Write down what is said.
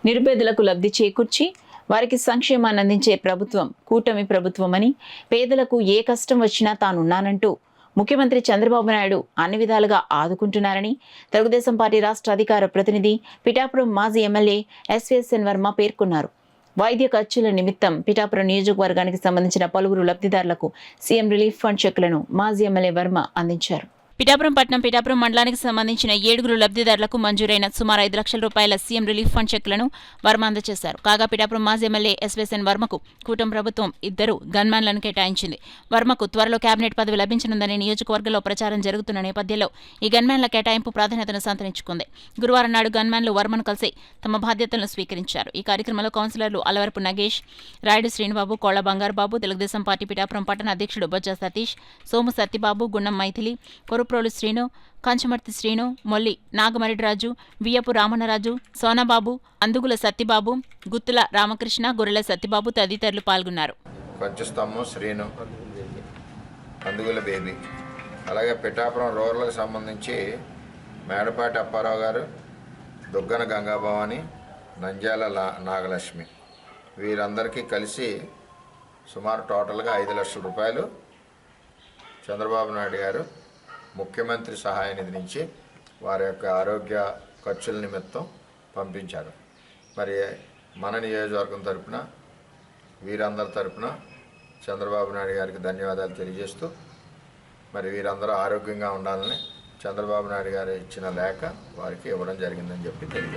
నిరుపేదలకు లబ్ధి చేకూర్చి వారికి సంక్షేమాన్ని అందించే ప్రభుత్వం కూటమి ప్రభుత్వమని, పేదలకు ఏ కష్టం వచ్చినా తానున్నానంటూ ముఖ్యమంత్రి చంద్రబాబు నాయుడు అన్ని విధాలుగా ఆదుకుంటున్నారని తెలుగుదేశం పార్టీ రాష్ట్ర అధికార ప్రతినిధి పిఠాపురం మాజీ ఎమ్మెల్యే ఎస్వీఎస్ఎన్ వర్మ పేర్కొన్నారు. వైద్య ఖర్చుల నిమిత్తం పిఠాపురం నియోజకవర్గానికి సంబంధించిన పలువురు లబ్ధిదారులకు సీఎం రిలీఫ్ ఫండ్ చెక్కులను మాజీ ఎమ్మెల్యే వర్మ అందించారు. పిఠాపురం మండలానికి సంబంధించిన 7 లబ్ధిదారులకు మంజూరైన సుమారు 5 లక్షల రూపాయల సీఎం రిలీఫ్ ఫండ్ చెక్కులను వర్మ అందజేశారు. కాగా పిఠాపురం మాజీ ఎమ్మెల్యే ఎస్వీఎస్ఎన్ వర్మకు కూటమి ప్రభుత్వం 2 గన్మ్యాన్లను కేటాయించింది. వర్మకు త్వరలో కేబినెట్ పదవి లభించనుందని నియోజకవర్గంలో ప్రచారం జరుగుతున్న నేపథ్యంలో ఈ గన్మ్యాన్ల కేటాయింపు ప్రాధాన్యతను సంతరించుకుంది. గురువారం నాడు గన్మ్యాన్లు వర్మను కలిసి తమ బాధ్యతలను స్వీకరించారు. ఈ కార్యక్రమంలో కౌన్సిలర్లు అలవరపు నగేష్, రాయుడు శ్రీనిబాబు, కోళ్ల బంగారుబాబు, తెలుగుదేశం పార్టీ పిఠాపురం పట్టణ అధ్యక్షుడు బొజ్జ సతీష్, సోము సత్యబాబు, గుండం మైథిలి, కొరుప్రోలు శ్రీను, కంచమర్తి శ్రీను, మొల్లి నాగమరిడిరాజు, వియ్యపు రామన్నరాజు, సోనాబాబు, అందుగుల సత్యబాబు, గుత్తుల రామకృష్ణ, గొర్రెల సత్యబాబు తదితరులు పాల్గొన్నారు. శ్రీను, అందుగుల బేబీ, అలాగే పిఠాపురం రూరల్కి సంబంధించి మేడపాటి అప్పారావు గారు, దుగ్గన గంగాభవాని, నంద్యాల నాగలక్ష్మి వీరందరికీ కలిసి సుమారు టోటల్గా 5 లక్షల రూపాయలు చంద్రబాబు నాయుడు గారు ముఖ్యమంత్రి సహాయ నిధి నుంచి వారి యొక్క ఆరోగ్య ఖర్చుల నిమిత్తం పంపించారు. మరి మన నియోజకవర్గం తరపున వీరందరి తరపున చంద్రబాబు నాయుడు గారికి ధన్యవాదాలు తెలియజేస్తూ, మరి వీరందరూ ఆరోగ్యంగా ఉండాలని చంద్రబాబు నాయుడు గారు ఇచ్చిన లేఖ వారికి ఇవ్వడం జరిగిందని చెప్పి తెలియజేస్తారు.